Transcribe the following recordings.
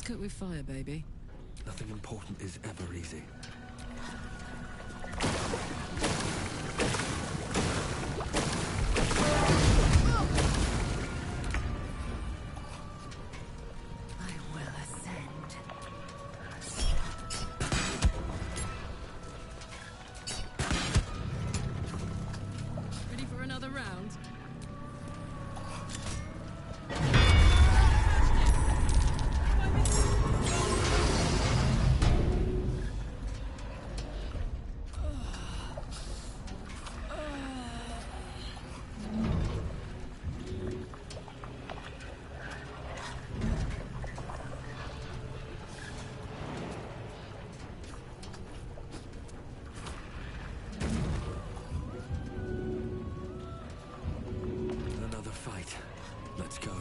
Just cook with fire, baby. Nothing important is ever easy. I will ascend. Ready for another round? Let's go.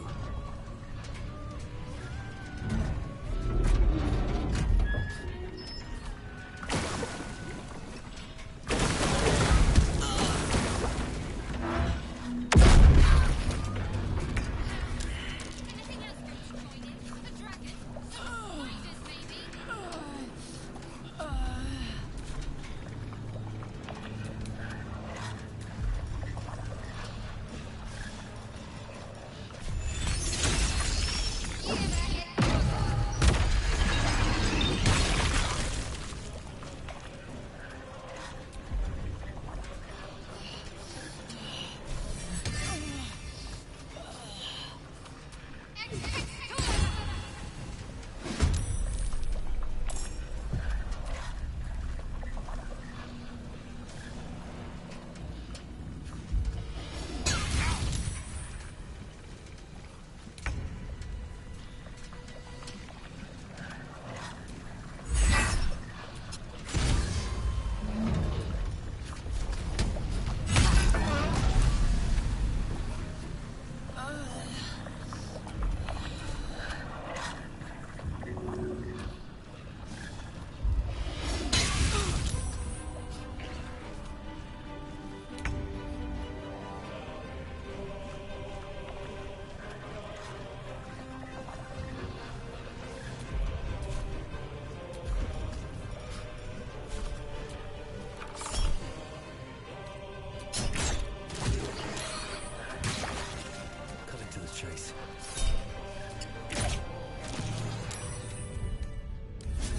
Chase.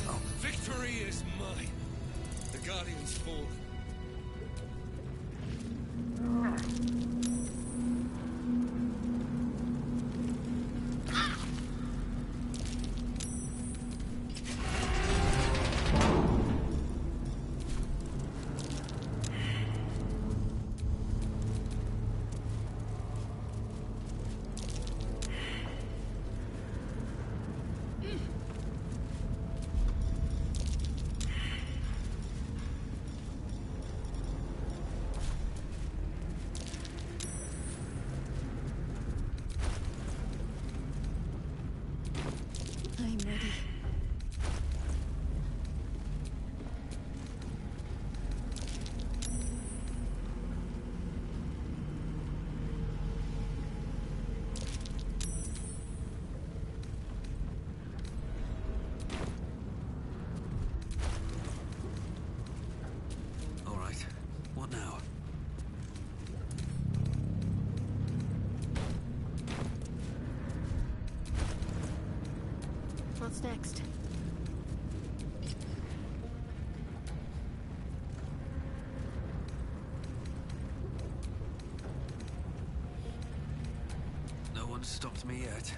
Oh. Victory is mine. The Guardian's fallen. I'm ready. All right. What now? What's next? No one's stopped me yet.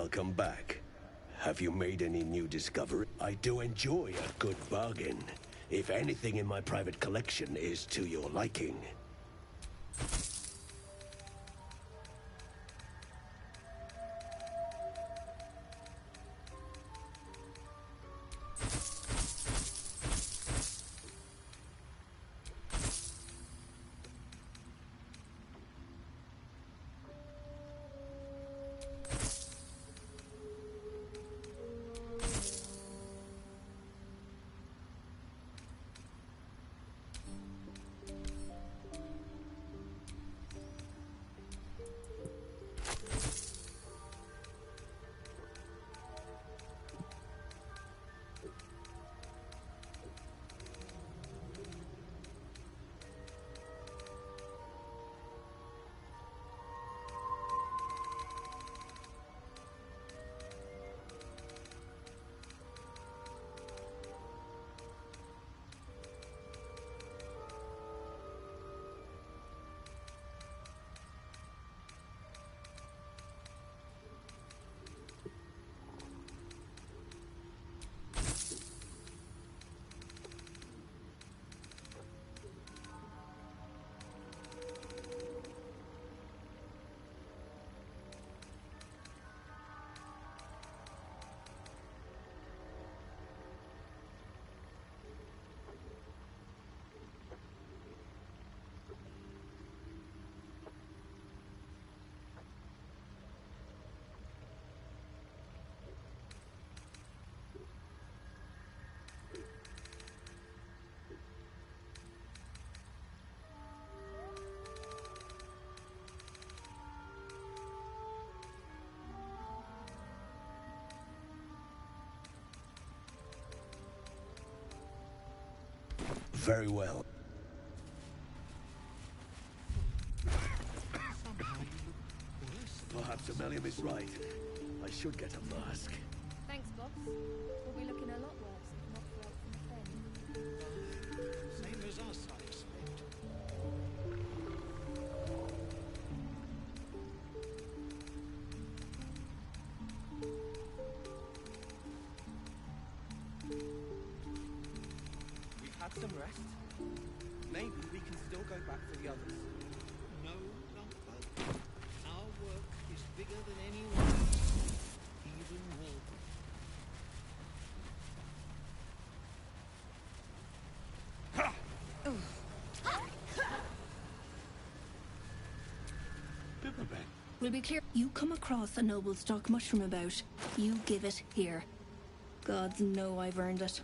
Welcome back. Have you made any new discovery? I do enjoy a good bargain. If anything in my private collection is to your liking. Very well. Perhaps Amelia is right. I should get a mask. Thanks, boss. We'll be looking a lot worse if not for help from a friend. Same as us, I expect. We've had some rest. Maybe we can still go back for the others. No, not both. Our work is bigger than anyone else. Even more. We'll be clear. You come across a noble stock mushroom about, you give it here. Gods know I've earned it.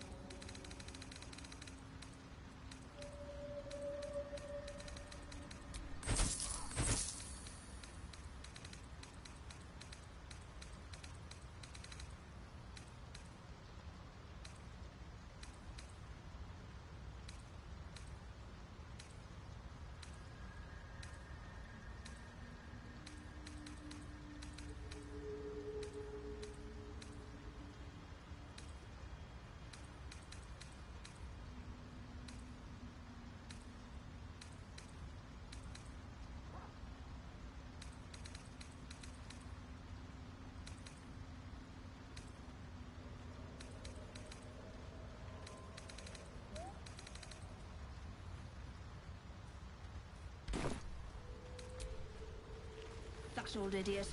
That old idiot.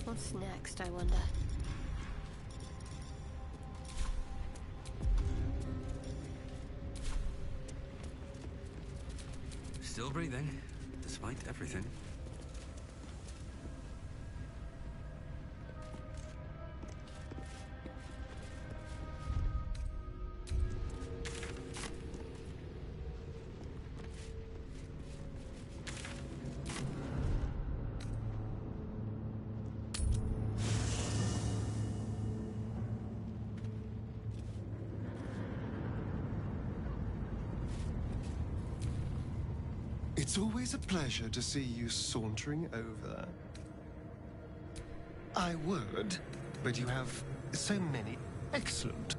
What's next, I wonder? Still breathing, despite everything. It's always a pleasure to see you sauntering over. I would, but you have so many excellent.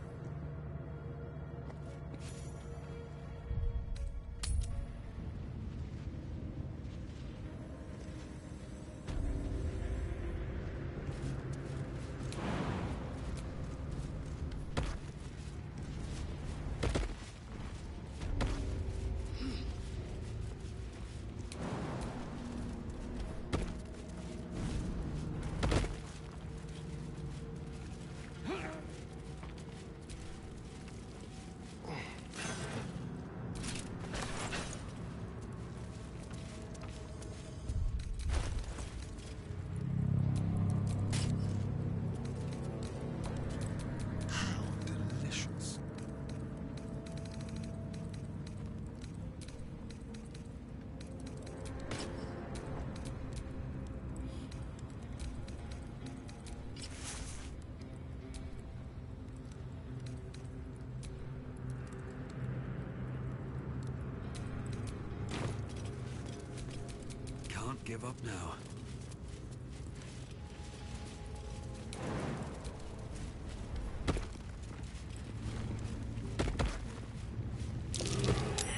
Give up now.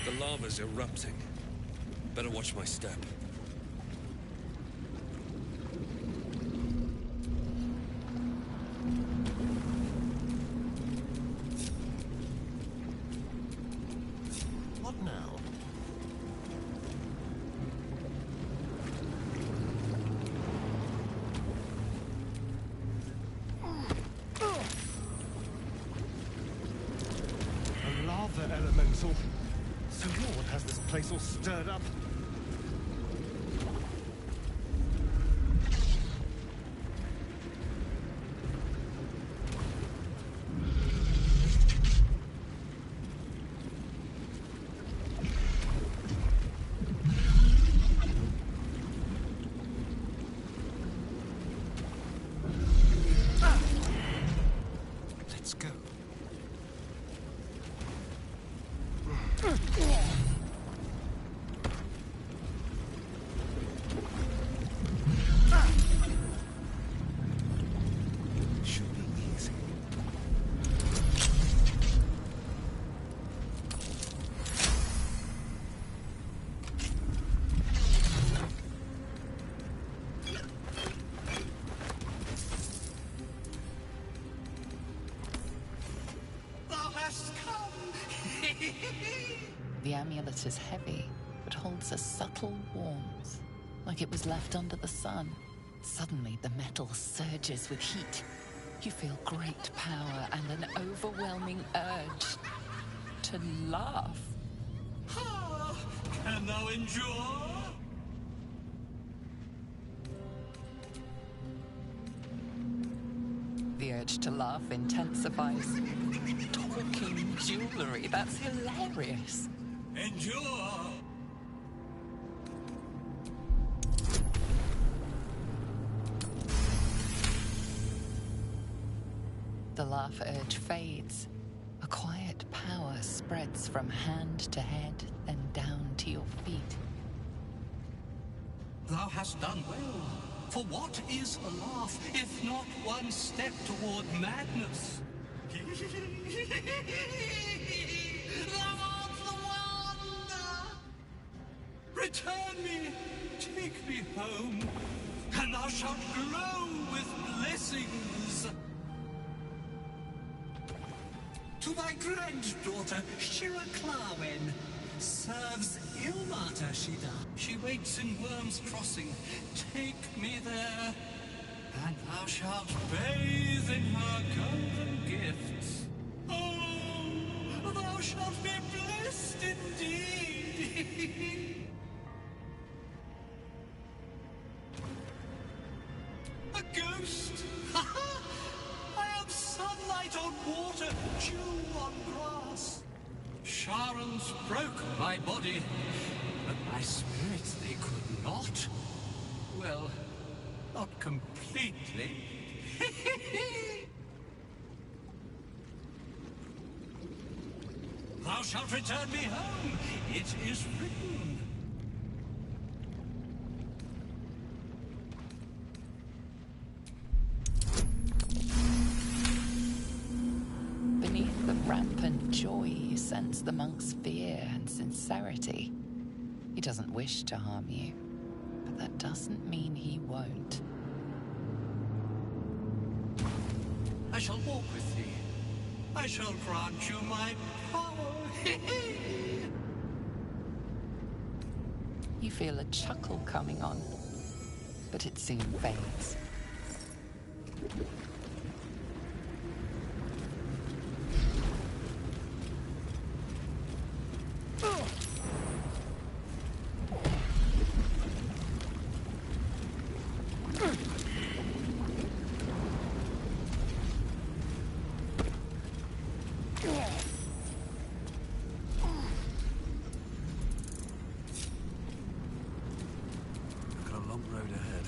The lava's erupting. Better watch my step. What now? Elemental. So you're what has this place all stirred up? Let's go. The amulet is heavy, but holds a subtle warmth, like it was left under the sun. Suddenly, the metal surges with heat. You feel great power and an overwhelming urge to laugh. Can thou endure? The urge to laugh intensifies. Talking jewelry, that's hilarious. Endure! The laugh urge fades. A quiet power spreads from hand to head, then down to your feet. Thou hast done well. For what is a laugh, if not one step toward madness? Thou art the wonder! Return me, take me home, and thou shalt glow with blessings. To thy granddaughter, Shira Clawen, serves Ilmata Shida. She waits in Worm's Crossing. Take me there, and thou shalt bathe in her golden gifts. Oh, thou shalt be blessed indeed. A ghost? I am sunlight on water, dew on grass. Sharons broke my body, but my spirit they could not. Well, not completely. Thou shalt return me home. It is written. sense the monk's fear and sincerity. He doesn't wish to harm you, but that doesn't mean he won't. I shall walk with thee. I shall grant you my power. You feel a chuckle coming on, but it soon fades. I've got a long road ahead.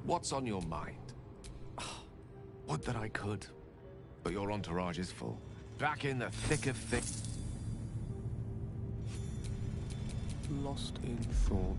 What's on your mind? Would that I could, but your entourage is full. Back in the thick of things. Lost in thought.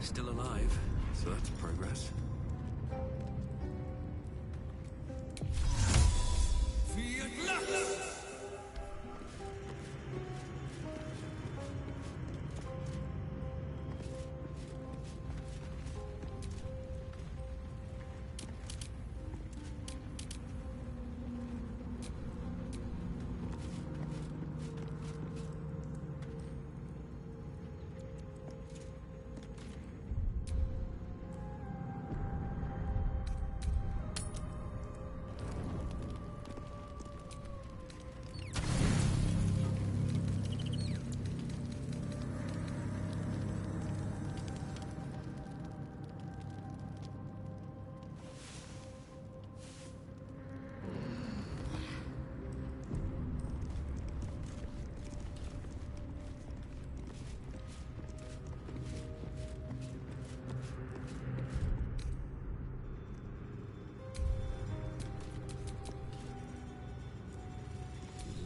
Still alive, so that's progress.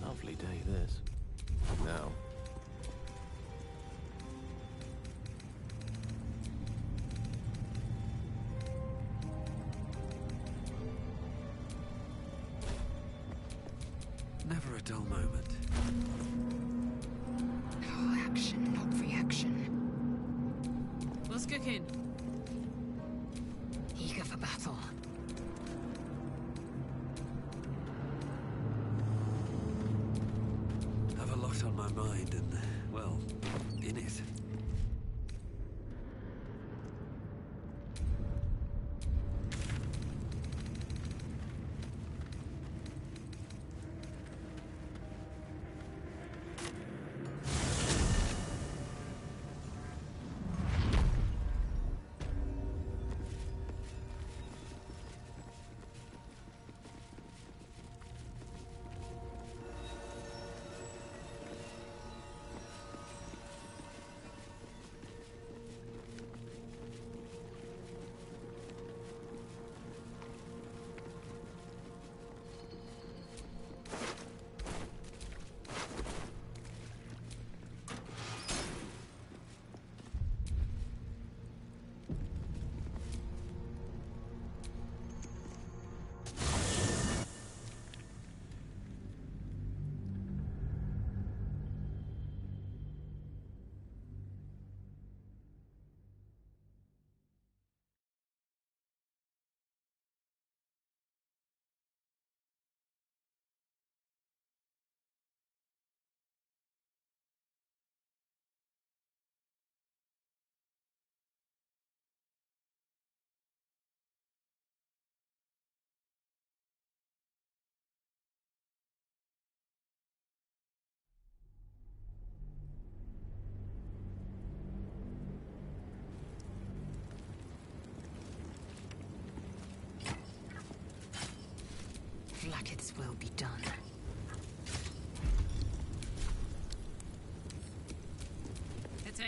Lovely day, this. Now. Never a dull moment. Oh, action, not reaction. What's cooking? Eager for battle. Have a lot on my mind and, well, in it.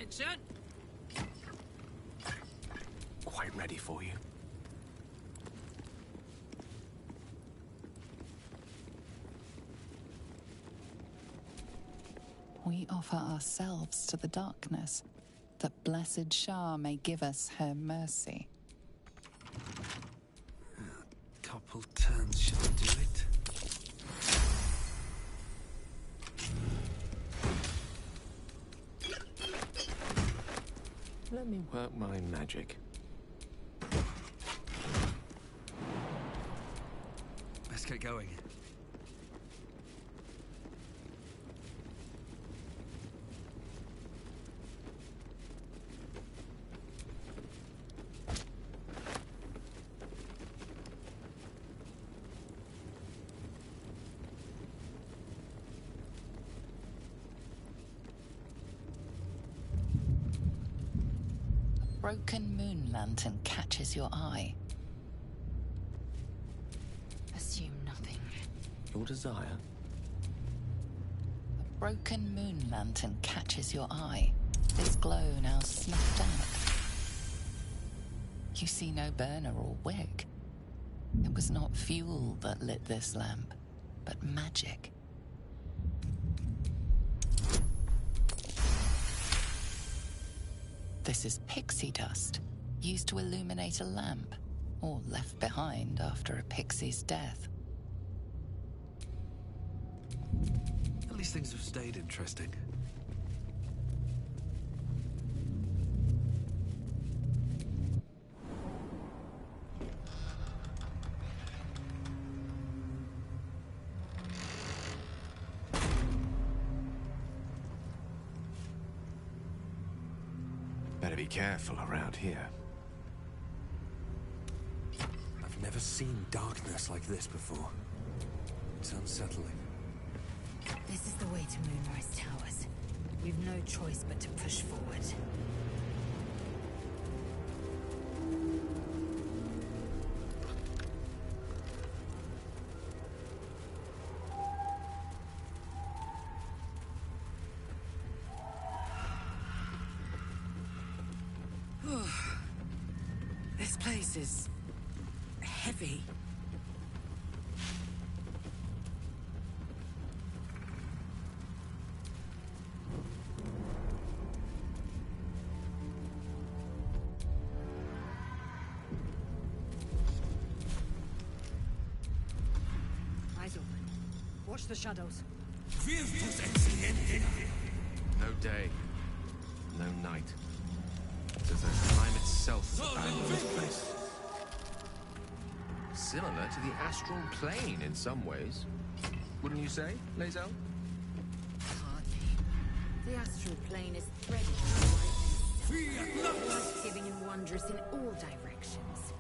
Attention! Quite ready for you. We offer ourselves to the darkness, that blessed Shah may give us her mercy. A couple turns should do it. Let me work my magic. Let's get going. Broken moon lantern catches your eye. Assume nothing. Your desire? A broken moon lantern catches your eye. Its glow now snuffed out. You see no burner or wick. It was not fuel that lit this lamp, but magic. This is pixie dust, used to illuminate a lamp, or left behind after a pixie's death. At least things have stayed interesting. Better be careful around here. I've never seen darkness like this before. It's unsettling. This is the way to Moonrise Towers. We've no choice but to push forward. This place is heavy. Eyes open. Watch the shadows. No day, no night. It's as though time itself abandoned this place. Similar to the astral plane in some ways. Wouldn't you say, Lae'zel? Hardly. The astral plane is threaded with life-giving and wondrous in all directions.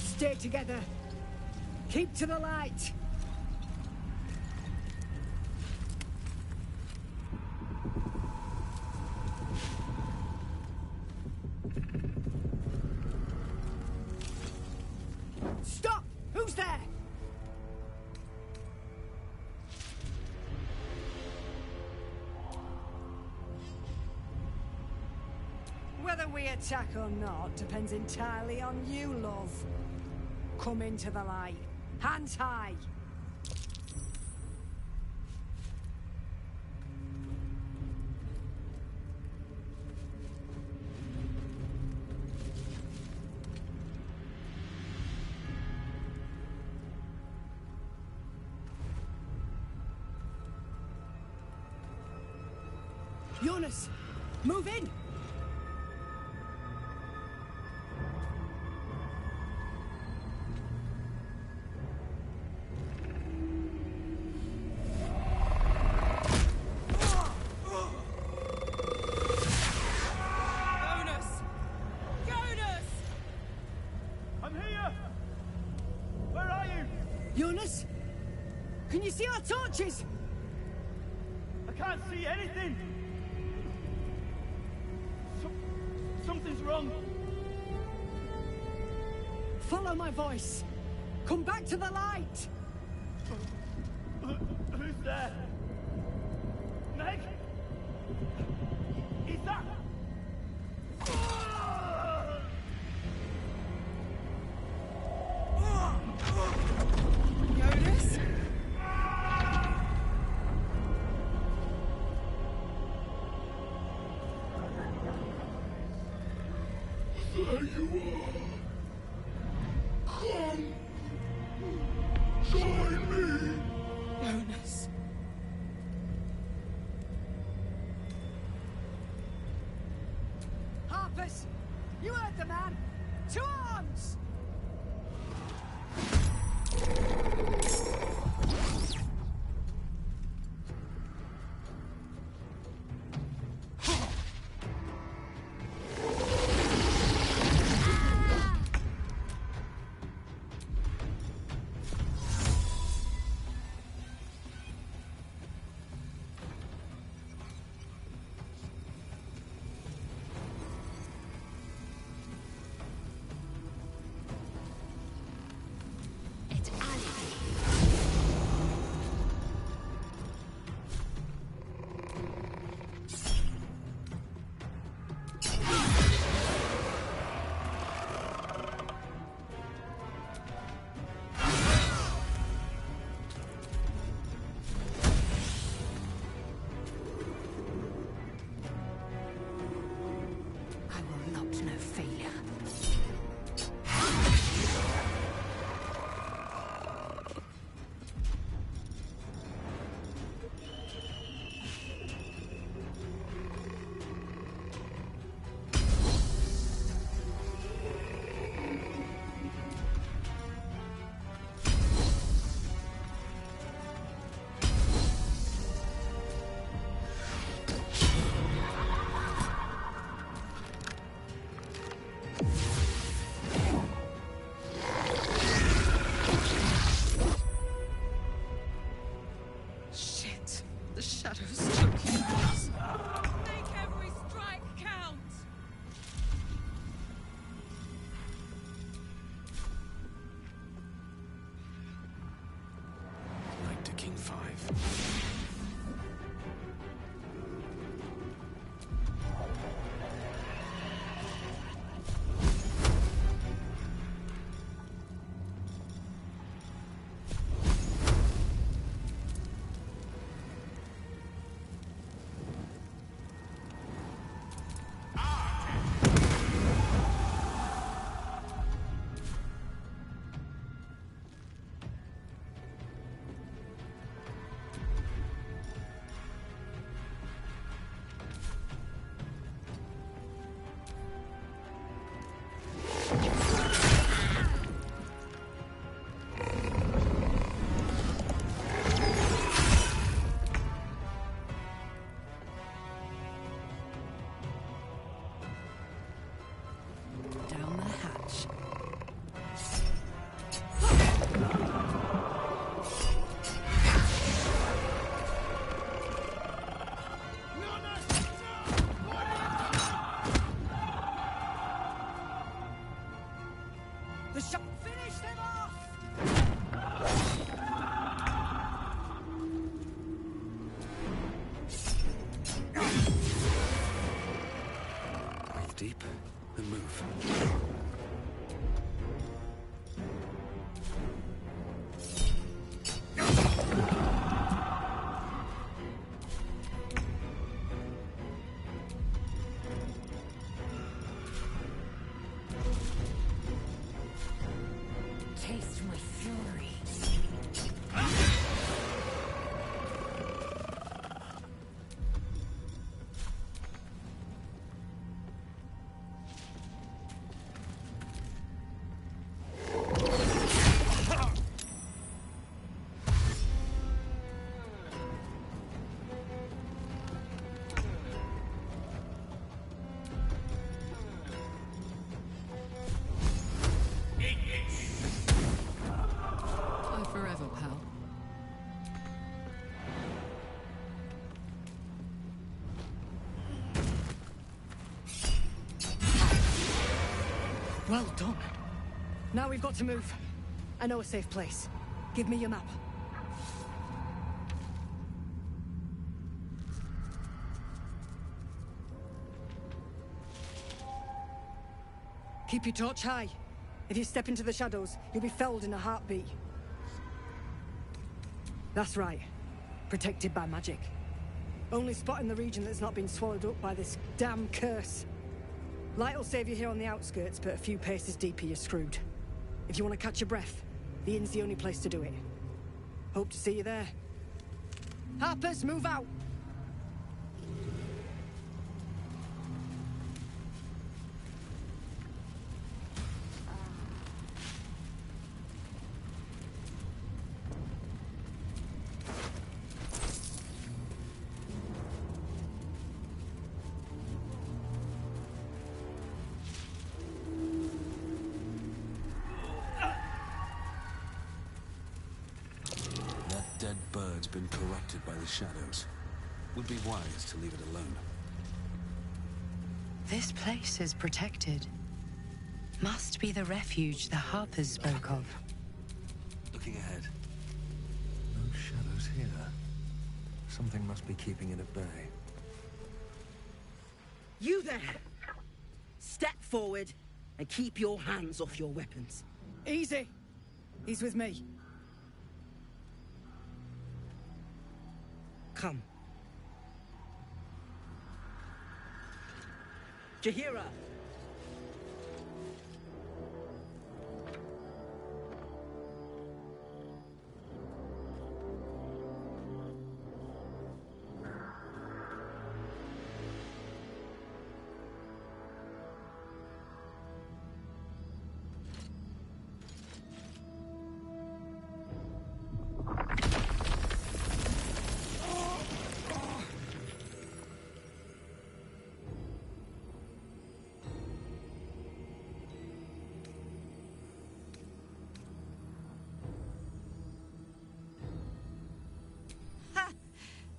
Stay together. Keep to the light. Stop! Who's there? Whether we attack or not depends entirely on you, love. Come into the light. Hands high. Jonas, move in! Jonas? Can you see our torches? I can't see anything! Something's wrong! Follow my voice! Come back to the light! Who's there? Mate! Is that... Jonas? There you are. Come. Join me. Jonas. Harpers! You heard the man! To arms! Finish them off! Breathe deep and move. Taste my fury. Bye forever, pal. Well done. Now we've got to move. I know a safe place. Give me your map. Keep your torch high. If you step into the shadows, you'll be felled in a heartbeat. That's right. Protected by magic. Only spot in the region that's not been swallowed up by this damn curse. Light will save you here on the outskirts, but a few paces deeper you're screwed. If you want to catch your breath, the inn's the only place to do it. Hope to see you there. Harpers, move out! Dead bird's been corrupted by the shadows. Would be wise to leave it alone. This place is protected. Must be the refuge the Harpers spoke of. Looking ahead. No shadows here. Something must be keeping it at bay. You there! Step forward and keep your hands off your weapons. Easy. He's with me. Come. Jahira!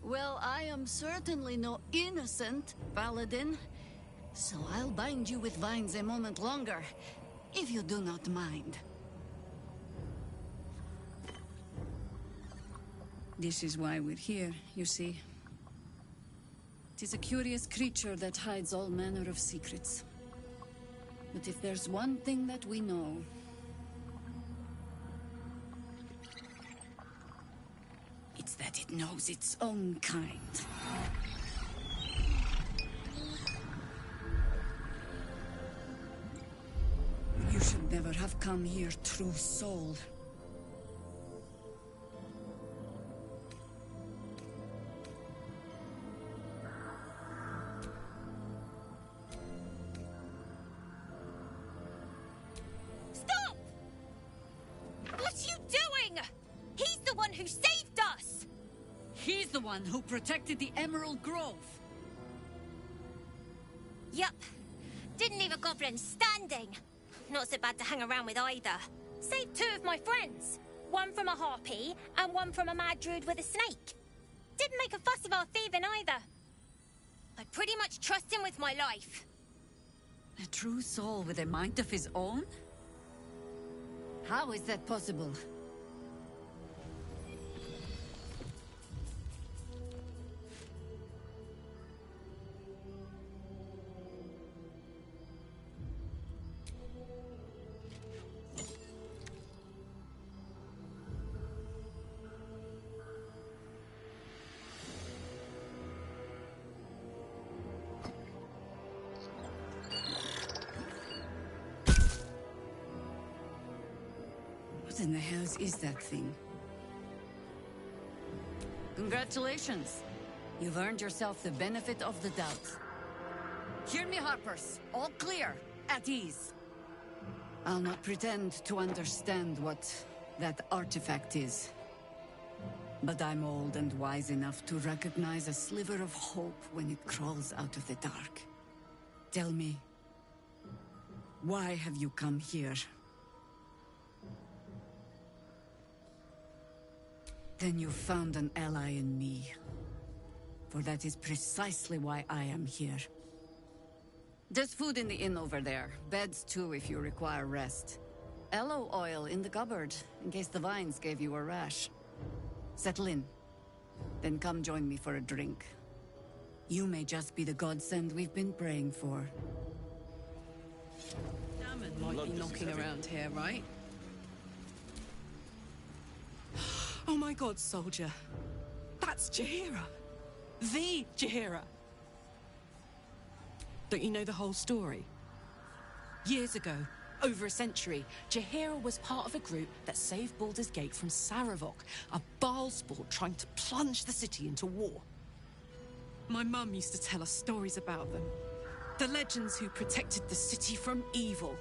Well, I am certainly no innocent, Paladin. So I'll bind you with vines a moment longer, if you do not mind. This is why we're here, you see. It is a curious creature that hides all manner of secrets. But if there's one thing that we know, it's that it knows its own kind. You should never have come here, true soul. Stop! What are you doing? He's the one who saved us! He's the one who protected the Emerald Grove. Yup. Didn't leave a goblin standing. Not so bad to hang around with either. Saved two of my friends. One from a harpy, and one from a mad druid with a snake. Didn't make a fuss of our thieving either. I pretty much trust him with my life. A true soul with a mind of his own? How is that possible? What in the hell is that thing? Congratulations. You've earned yourself the benefit of the doubt. Hear me, Harpers. All clear. At ease. I'll not pretend to understand what that artifact is. But I'm old and wise enough to recognize a sliver of hope when it crawls out of the dark. Tell me, why have you come here? Then you found an ally in me. For that is precisely why I am here. There's food in the inn over there. Beds too if you require rest. Aloe oil in the cupboard, in case the vines gave you a rash. Settle in. Then come join me for a drink. You may just be the godsend we've been praying for. Damn it. might be knocking around here, right? Oh my god, soldier. That's Jaheira. The Jaheira. Don't you know the whole story? Years ago, over a century, Jaheira was part of a group that saved Baldur's Gate from Saravok, a Baalsport trying to plunge the city into war. My mum used to tell us stories about them. The legends who protected the city from evil.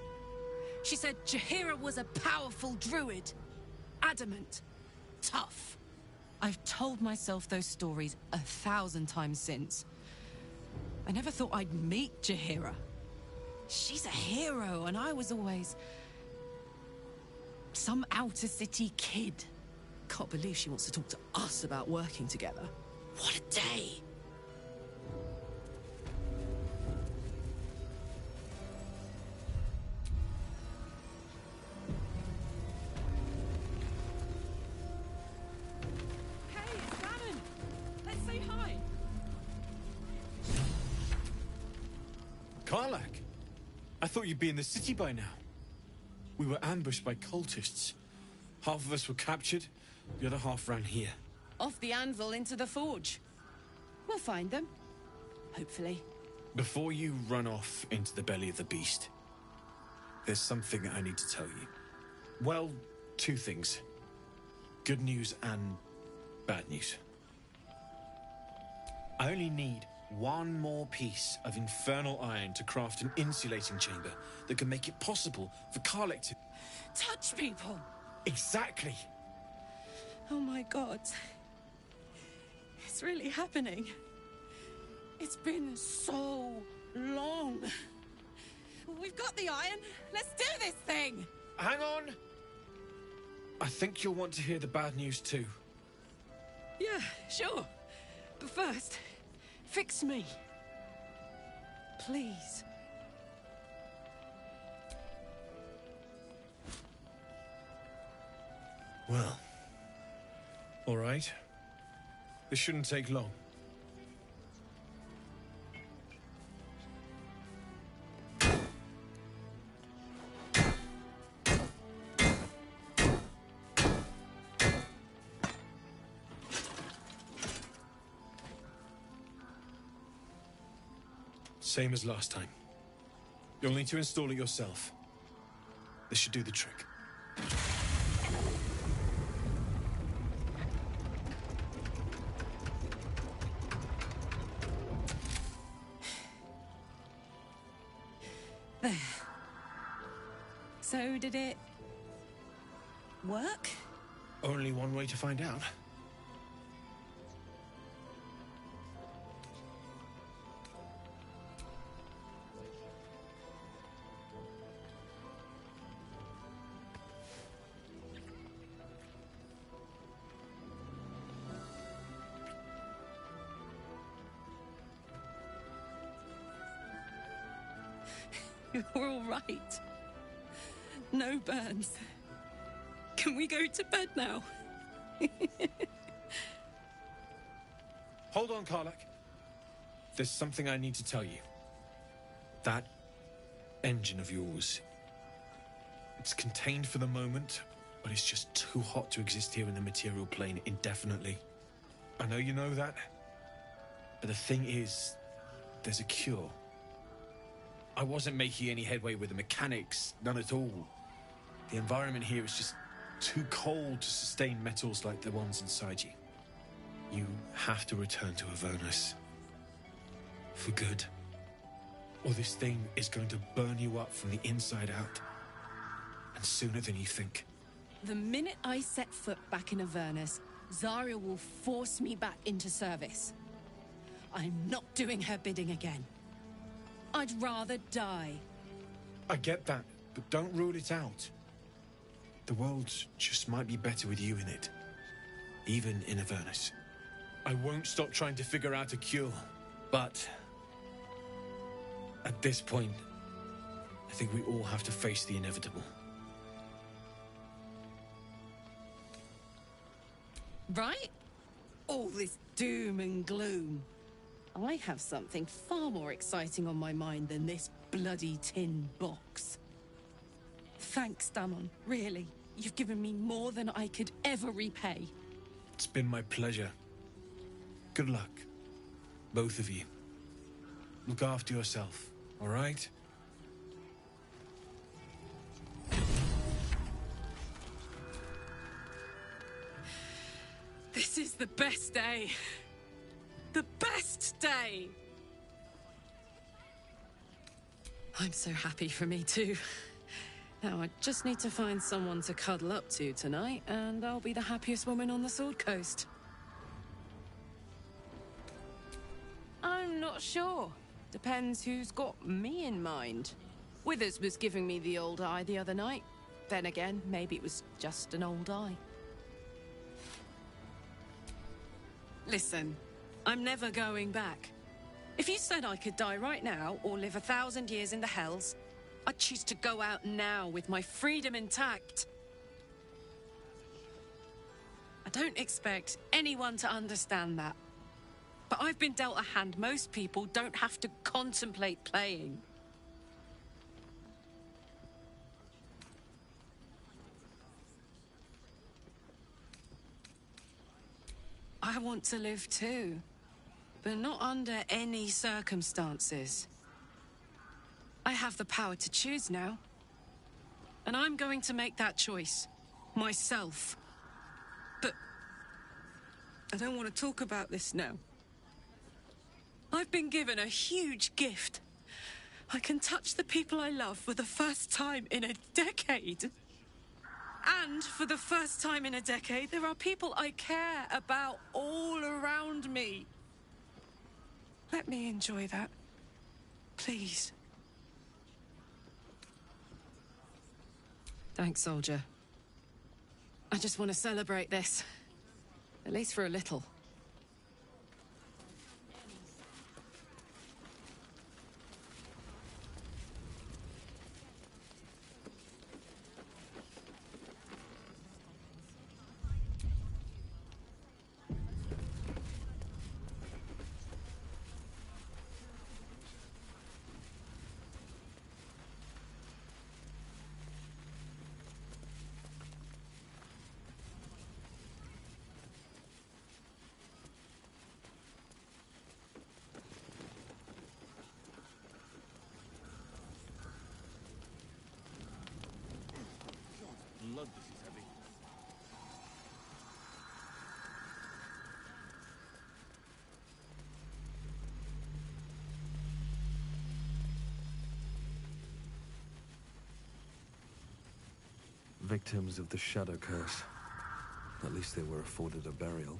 She said Jaheira was a powerful druid. Adamant. Tough. I've told myself those stories 1,000 times since. I never thought I'd meet Jaheira. She's a hero, and I was always some outer city kid. Can't believe she wants to talk to us about working together. What a day! Hey, it's Ganon! Let's say hi! Karlak! I thought you'd be in the city by now. We were ambushed by cultists. Half of us were captured, the other half ran here. Off the anvil into the forge. We'll find them. Hopefully. Before you run off into the belly of the beast, there's something I need to tell you. Well, two things. Good news and bad news. I only need one more piece of infernal iron to craft an insulating chamber that can make it possible for Karlak to... Touch people! Exactly! Oh my god. It's really happening. It's been so long. We've got the iron. Let's do this thing! Hang on! I think you'll want to hear the bad news too. Yeah, sure. But first, fix me. Please. Well, all right. This shouldn't take long. Same as last time. You'll need to install it yourself. This should do the trick. There. So, did it work? Only one way to find out. You're all right. No burns. Can we go to bed now? Hold on, Karlak. There's something I need to tell you. That engine of yours, it's contained for the moment, but it's just too hot to exist here in the material plane indefinitely. I know you know that, but the thing is, there's a cure. I wasn't making any headway with the mechanics, none at all. The environment here is just too cold to sustain metals like the ones inside you. You have to return to Avernus. For good. Or this thing is going to burn you up from the inside out. And sooner than you think. The minute I set foot back in Avernus, Zarya will force me back into service. I'm not doing her bidding again. I'd rather die. I get that, but don't rule it out. The world just might be better with you in it. Even in Avernus. I won't stop trying to figure out a cure, but... at this point, I think we all have to face the inevitable. Right? All this doom and gloom. I have something far more exciting on my mind than this bloody tin box. Thanks, Damon. Really. You've given me more than I could ever repay. It's been my pleasure. Good luck, both of you. Look after yourself, all right? This is the best day. The best day! I'm so happy for me too. Now I just need to find someone to cuddle up to tonight, and I'll be the happiest woman on the Sword Coast. I'm not sure. Depends who's got me in mind. Withers was giving me the old eye the other night. Then again, maybe it was just an old eye. Listen, I'm never going back. If you said I could die right now, or live 1,000 years in the Hells, I'd choose to go out now with my freedom intact. I don't expect anyone to understand that. But I've been dealt a hand most people don't have to contemplate playing. I want to live too, but not under any circumstances. I have the power to choose now. And I'm going to make that choice. Myself. But I don't want to talk about this now. I've been given a huge gift. I can touch the people I love for the first time in a decade. And for the first time in a decade, there are people I care about all around me. Let me enjoy that. Please. Thanks, soldier. I just want to celebrate this. At least for a little. Blood, this is heavy. Victims of the Shadow Curse. At least they were afforded a burial.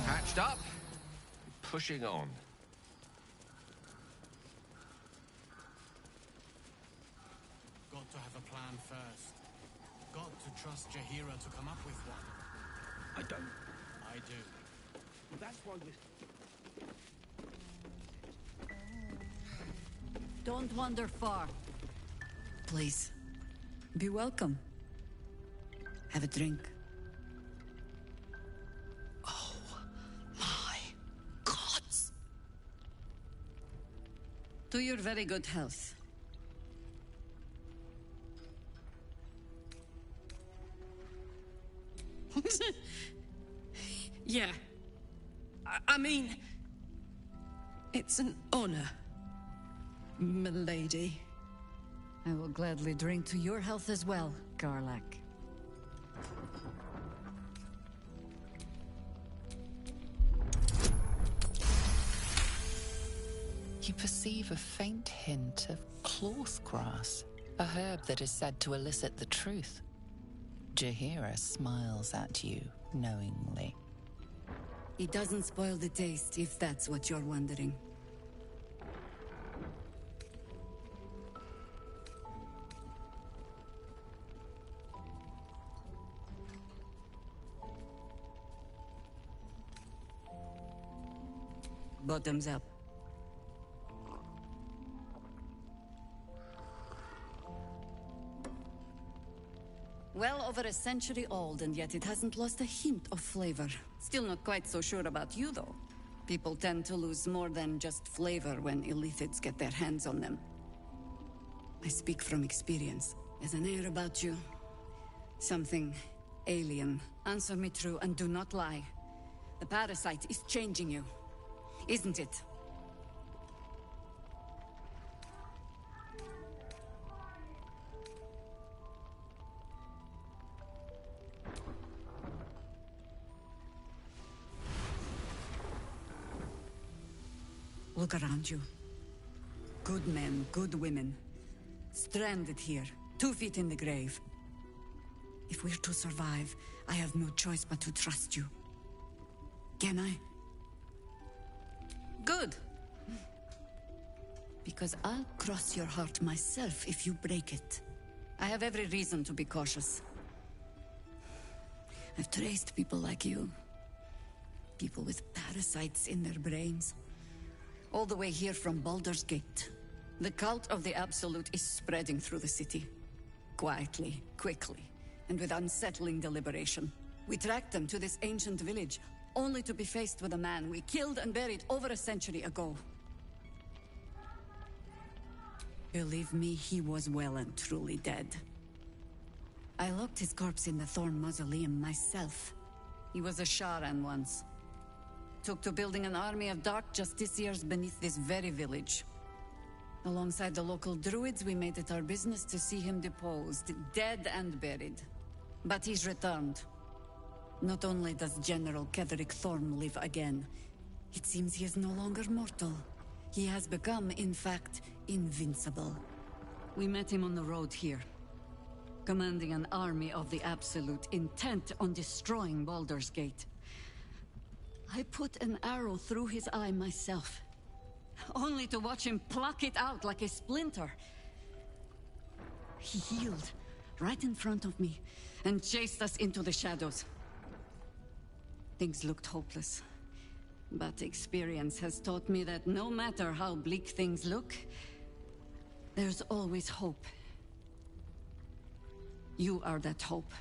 Patched up, pushing on. Got to have a plan first. Got to trust Jaheira to come up with one. I don't. I do. That's why we... Don't wander far. Please, be welcome. Have a drink. Oh, my gods. To your very good health. Yeah. I mean, it's an honor, milady. I will gladly drink to your health as well, Garlak. You perceive a faint hint of cloth grass, a herb that is said to elicit the truth. Jaheira smiles at you knowingly. It doesn't spoil the taste, if that's what you're wondering. Bottoms up. over a century old, and yet it hasn't lost a hint of flavor. Still not quite so sure about you, though. People tend to lose more than just flavor when illithids get their hands on them. I speak from experience. There's an air about you. Something alien. Answer me true and do not lie. The parasite is changing you, isn't it? Look around you. Good men, good women. Stranded here, 2 feet in the grave. If we're to survive, I have no choice but to trust you. Can I? Good. Because I'll cross your heart myself if you break it. I have every reason to be cautious. I've traced people like you. People with parasites in their brains. All the way here from Baldur's Gate. The cult of the Absolute is spreading through the city. Quietly, quickly, and with unsettling deliberation. We tracked them to this ancient village, only to be faced with a man we killed and buried over a century ago. Believe me, he was well and truly dead. I locked his corpse in the Thorn Mausoleum myself. He was a Sharan once. Took to building an army of dark justiciars beneath this very village. Alongside the local druids, we made it our business to see him deposed, dead and buried. But he's returned. Not only does General Ketheric Thorm live again, it seems he is no longer mortal. He has become, in fact, invincible. We met him on the road here, commanding an army of the Absolute, intent on destroying Baldur's Gate. I put an arrow through his eye myself, only to watch him pluck it out like a splinter. He healed right in front of me and chased us into the shadows. Things looked hopeless, but experience has taught me that no matter how bleak things look, there's always hope. You are that hope.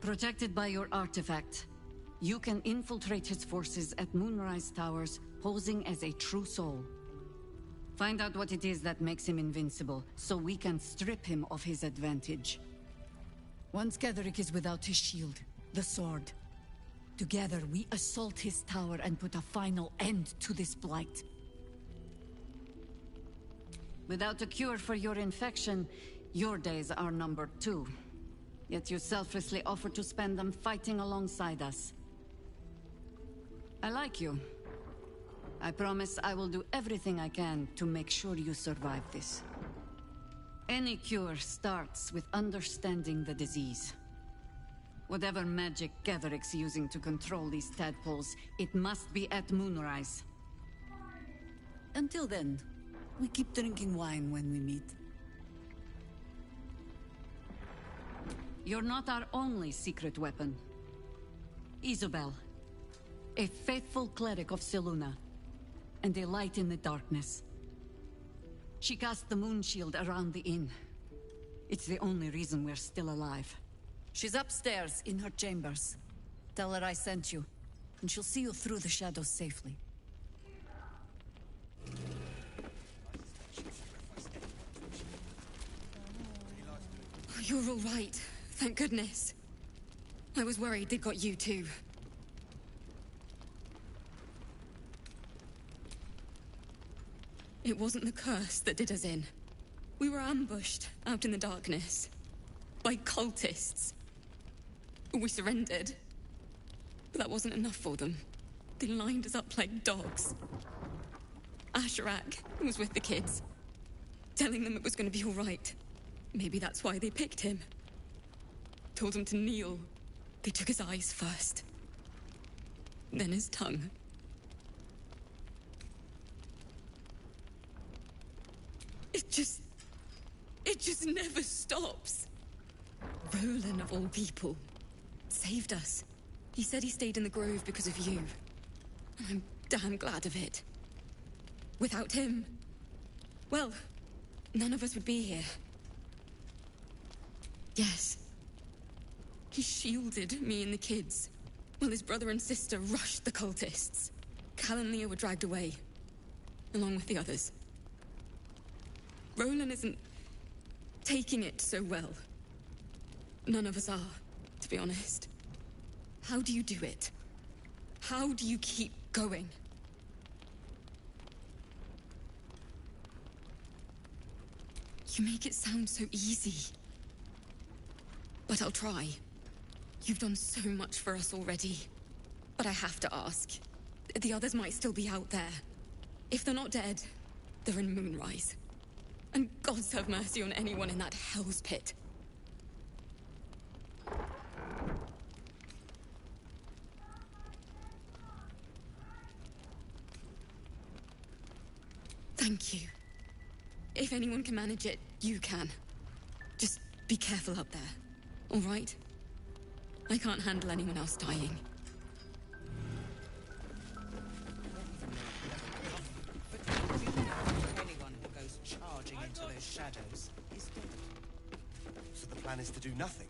Protected by your artifact, you can infiltrate his forces at Moonrise Towers, posing as a true soul. Find out what it is that makes him invincible, so we can strip him of his advantage. Once Ketheric is without his shield, the sword, together we assault his tower and put a final end to this blight. Without a cure for your infection, your days are numbered too. Yet you selflessly offer to spend them fighting alongside us. I like you. I promise I will do everything I can to make sure you survive this. Any cure starts with understanding the disease. Whatever magic Ketheric's using to control these tadpoles, it must be at Moonrise. Until then, we keep drinking wine when we meet. You're not our only secret weapon. Isobel, a faithful cleric of Selûne, and a light in the darkness. She cast the moon shield around the inn. It's the only reason we're still alive. She's upstairs in her chambers. Tell her I sent you, and she'll see you through the shadows safely. You're all right. Thank goodness. I was worried they'd got you too. It wasn't the curse that did us in. We were ambushed out in the darkness by cultists. We surrendered. But that wasn't enough for them. They lined us up like dogs. Asherak was with the kids, telling them it was going to be all right. Maybe that's why they picked him. Told him to kneel. They took his eyes first. Then his tongue. It just never stops. Roland, of all people, saved us. He said he stayed in the grove because of you. And I'm damn glad of it. Without him, well, none of us would be here. Yes. He shielded me and the kids, while his brother and sister rushed the cultists. Cal and Leah were dragged away, along with the others. Roland isn't taking it so well. None of us are, to be honest. How do you do it? How do you keep going? You make it sound so easy. But I'll try. You've done so much for us already. But I have to ask. The others might still be out there. If they're not dead, they're in Moonrise. And gods have mercy on anyone in that hell's pit. Thank you. If anyone can manage it, you can. Just be careful up there, all right? I can't handle anyone else dying. Anyone who goes charging into those shadows is dead. So the plan is to do nothing?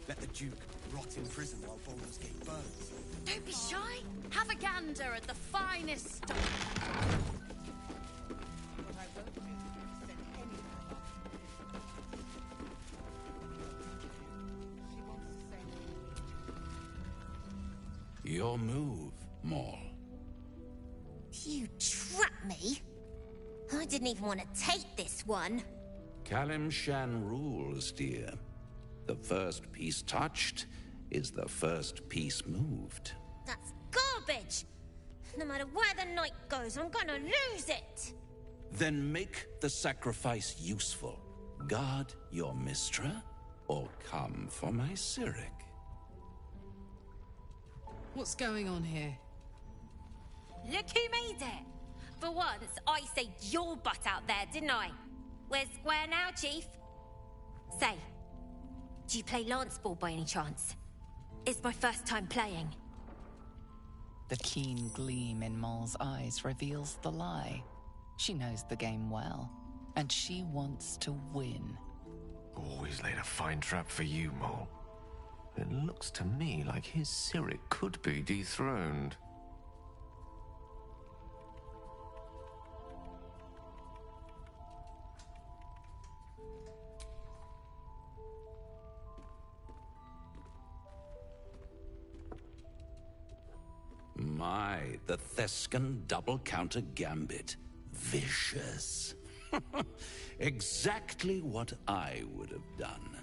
Let the Duke rot in prison while Baldur's Gate burns? Don't be shy. Have a gander at the finest stuff. Your move, Maul. You trapped me? I didn't even want to take this one. Kalimshan rules, dear. The first piece touched is the first piece moved. That's garbage! No matter where the night goes, I'm gonna lose it! Then make the sacrifice useful. Guard your Mistra, or come for my Cyric. What's going on here? Look who made it! For once, I saved your butt out there, didn't I? We're square now, Chief. Say, do you play lance ball by any chance? It's my first time playing. The keen gleam in Maul's eyes reveals the lie. She knows the game well, and she wants to win. Always laid a fine trap for you, Maul. It looks to me like his Cyric could be dethroned. My, the Thescan double counter gambit. Vicious. Exactly what I would have done.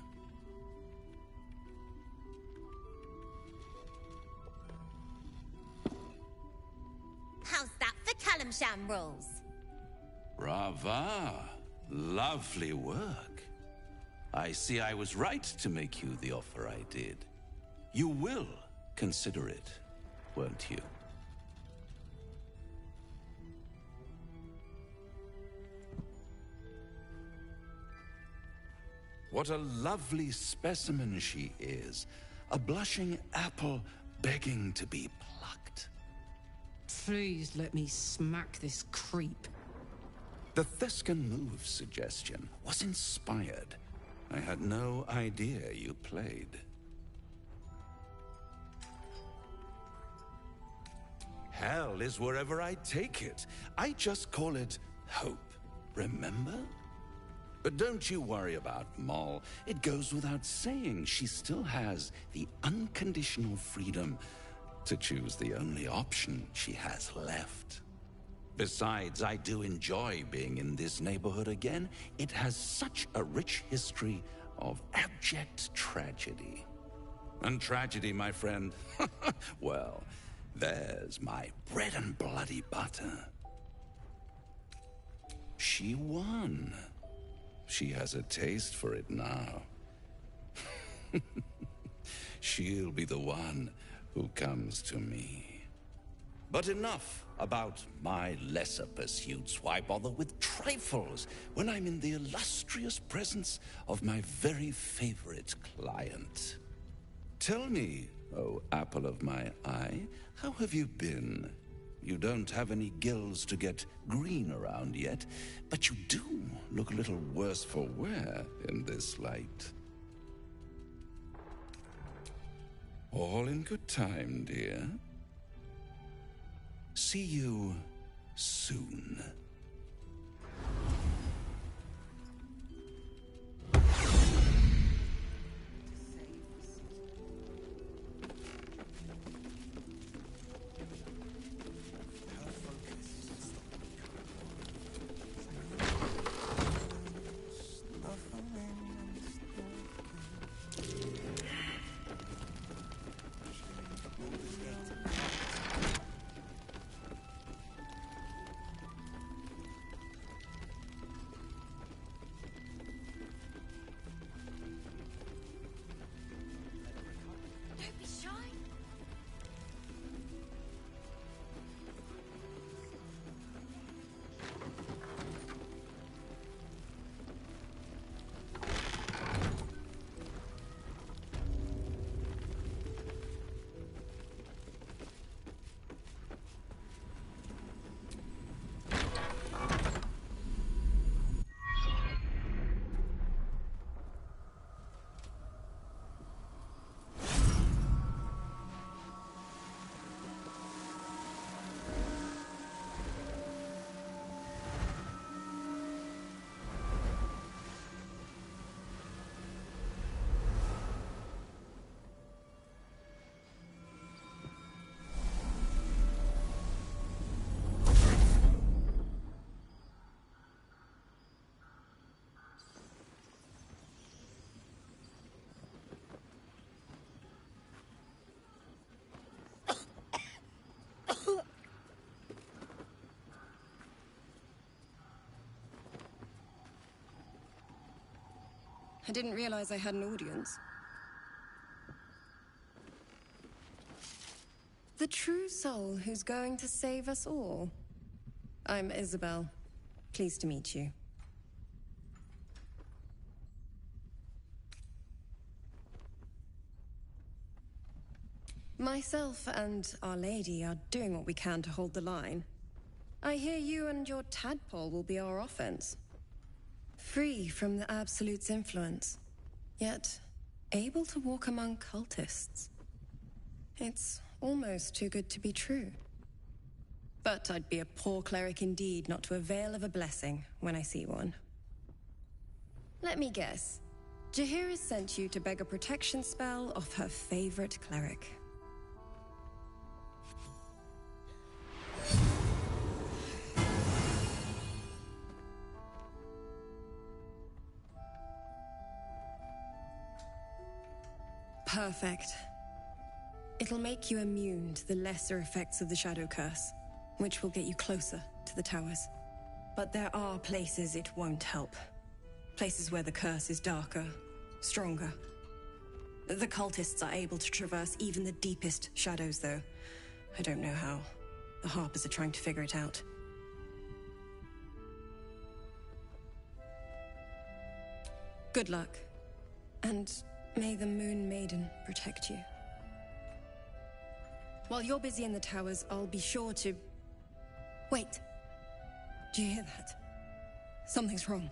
How's that for Kalimshan rules? Brava. Lovely work. I see I was right to make you the offer I did. You will consider it, won't you? What a lovely specimen she is. A blushing apple begging to be plucked. Please let me smack this creep. The Thescan move suggestion was inspired. I had no idea you played. Hell is wherever I take it. I just call it hope, remember? But don't you worry about Maul. It goes without saying she still has the unconditional freedom to choose the only option she has left. Besides, I do enjoy being in this neighborhood again. It has such a rich history of abject tragedy. And tragedy, my friend, well, there's my bread and bloody butter. She won. She has a taste for it now. She'll be the one who comes to me. But enough about my lesser pursuits. Why bother with trifles when I'm in the illustrious presence of my very favorite client? Tell me, oh apple of my eye, how have you been? You don't have any gills to get green around yet, but you do look a little worse for wear in this light. All in good time, dear. See you soon. Don't be shy. I didn't realize I had an audience. The true soul who's going to save us all. I'm Isabel. Pleased to meet you. Myself and Our Lady are doing what we can to hold the line. I hear you and your tadpole will be our offense. Free from the Absolute's influence, yet able to walk among cultists. It's almost too good to be true. But I'd be a poor cleric indeed not to avail of a blessing when I see one. Let me guess. Jaheira sent you to beg a protection spell off her favorite cleric. Perfect. It'll make you immune to the lesser effects of the Shadow Curse, which will get you closer to the towers. But there are places it won't help. Places where the curse is darker, stronger. The cultists are able to traverse even the deepest shadows, though. I don't know how. The Harpers are trying to figure it out. Good luck. And may the Moon Maiden protect you. While you're busy in the towers, I'll be sure to... Wait. Do you hear that? Something's wrong.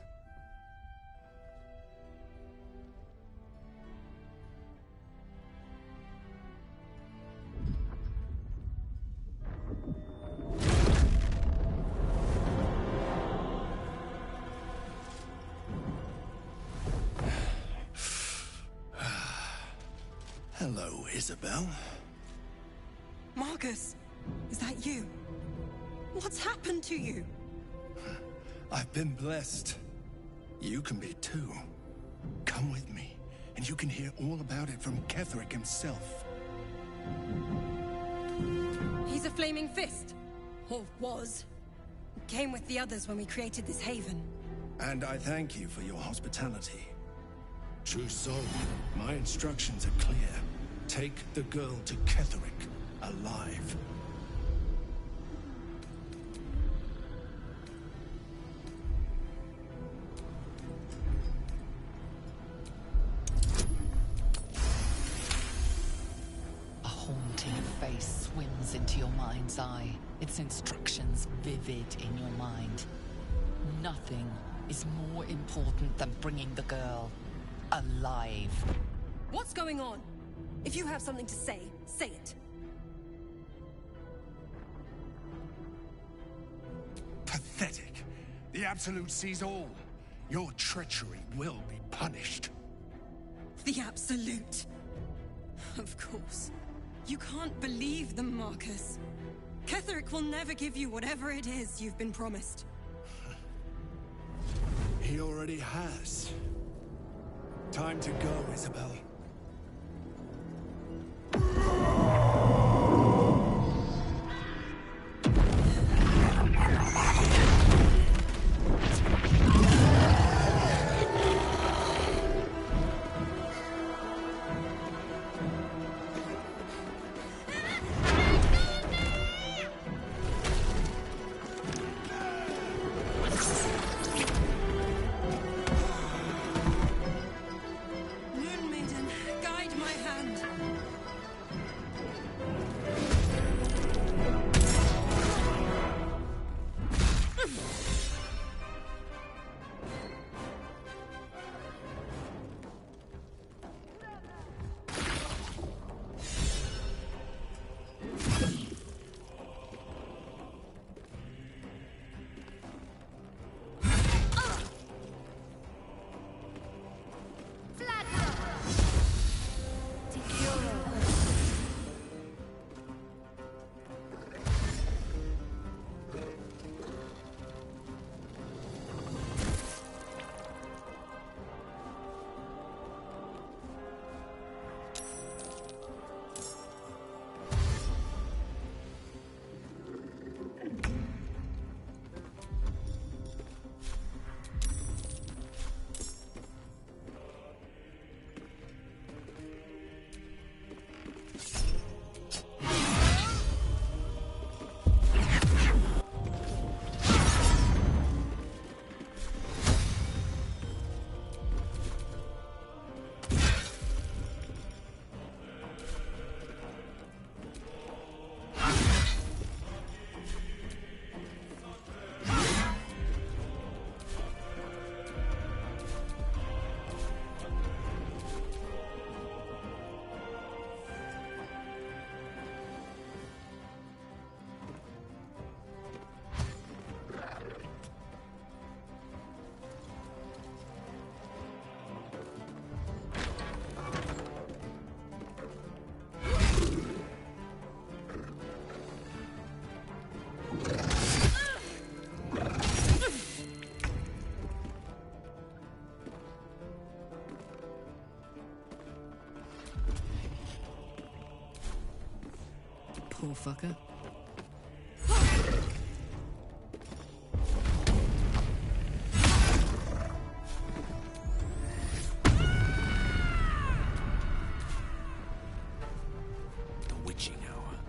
Hello, Isabel. Marcus, is that you? What's happened to you? I've been blessed. You can be too. Come with me, and you can hear all about it from Ketheric himself. He's a flaming fist. Or was. Came with the others when we created this haven. And I thank you for your hospitality. True soul, my instructions are clear. Take the girl to Ketheric, alive. A haunting face swims into your mind's eye, its instructions vivid in your mind. Nothing is more important than bringing the girl alive. What's going on? If you have something to say, say it. Pathetic. The Absolute sees all. Your treachery will be punished. The Absolute. Of course. You can't believe them, Marcus. Ketherick will never give you whatever it is you've been promised. He already has. Time to go, Isabel. Moon Maiden, guide my hand. Poor fucker. The witching hour.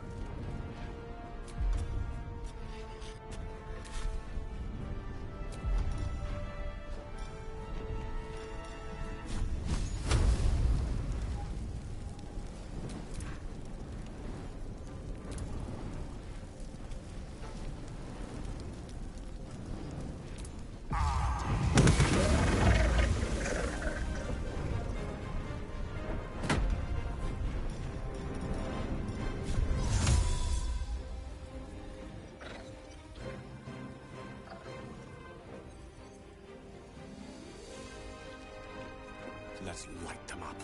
Let's light them up.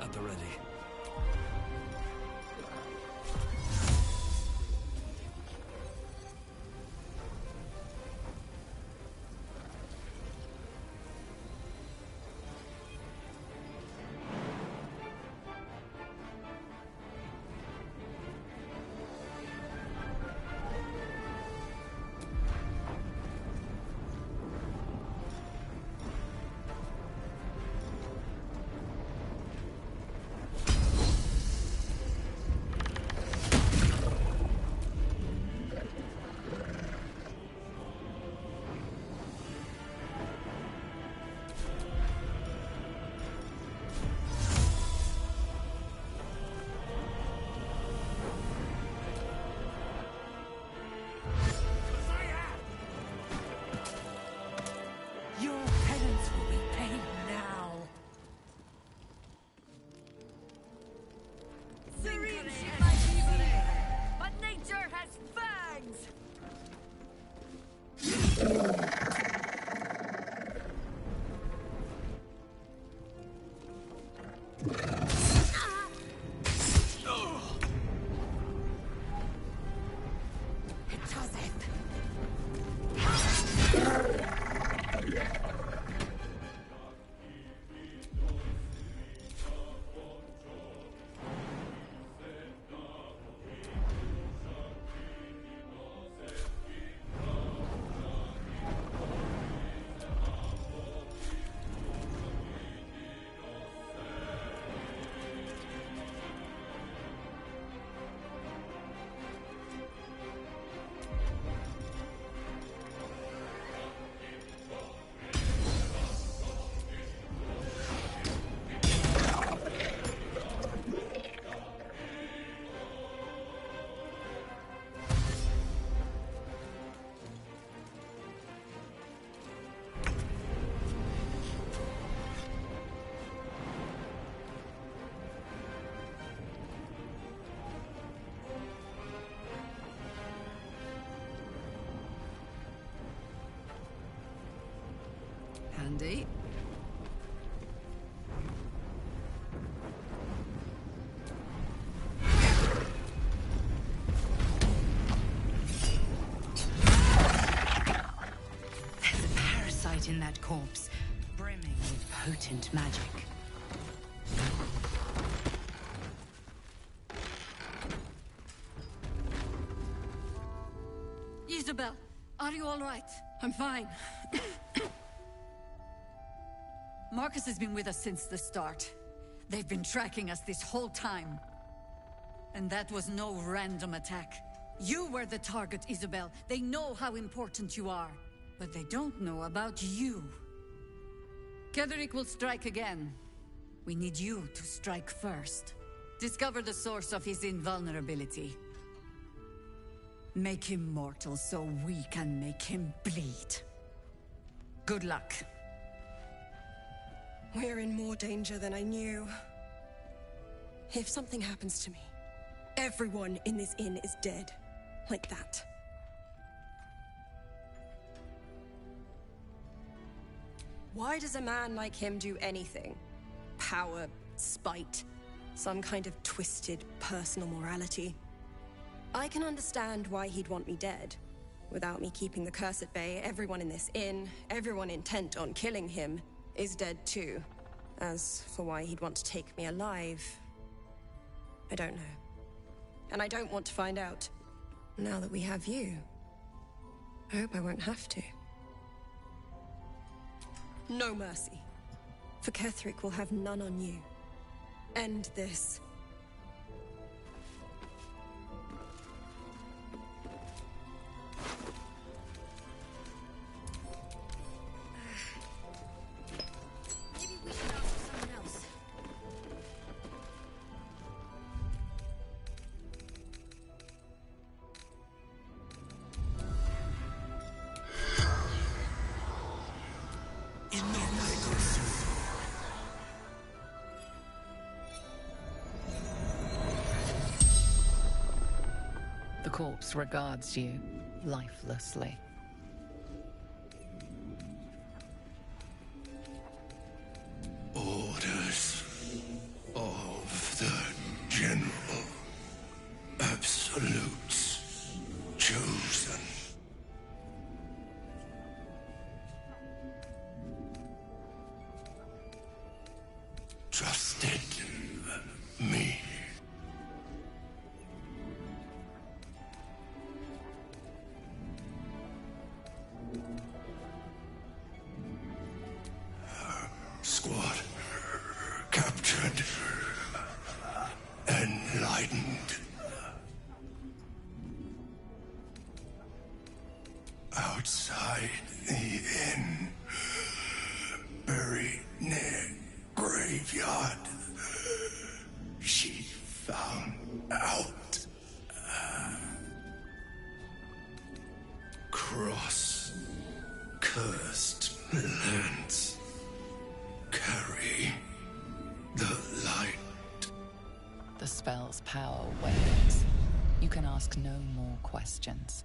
At the ready. handy. There's a parasite in that corpse, brimming with potent magic. Isabel, are you all right? I'm fine. Marcus has been with us since the start. They've been tracking us this whole time. And that was no random attack. You were the target, Isabel. They know how important you are. But they don't know about you. Ketheric will strike again. We need you to strike first. Discover the source of his invulnerability. Make him mortal so we can make him bleed. Good luck. We're in more danger than I knew. If something happens to me, everyone in this inn is dead. Like that. Why does a man like him do anything? Power, spite, some kind of twisted personal morality. I can understand why he'd want me dead. Without me keeping the curse at bay, everyone in this inn, everyone intent on killing him, is dead too. As for why he'd want to take me alive, I don't know. And I don't want to find out. Now that we have you, I hope I won't have to. No mercy. For Ketheric will have none on you. End this. Maybe we should ask someone else. The corpse regards you lifelessly. Orders of the General. Absolutes chosen. Trusted me. Squad captured, enlightened. Outside the inn, buried near graveyard, she found out. Cross cursed lands carry the light. The spell's power wanes. You can ask no more questions.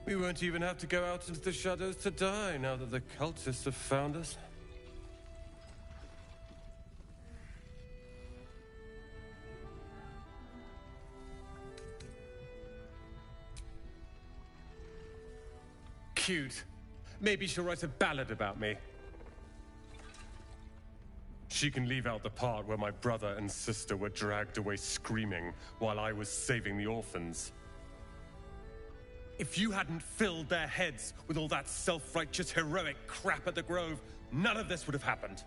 We won't even have to go out into the shadows to die now that the cultists have found us. Cute. Maybe she'll write a ballad about me. She can leave out the part where my brother and sister were dragged away screaming while I was saving the orphans. If you hadn't filled their heads with all that self-righteous, heroic crap at the Grove, none of this would have happened.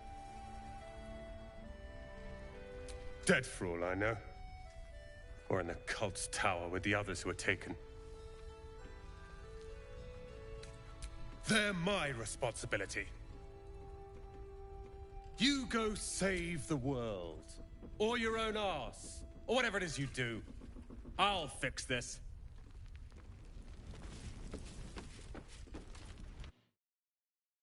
Dead for all I know. Or in the cult's tower with the others who were taken. They're my responsibility. go save the world. Or your own arse. Or whatever it is you do. I'll fix this.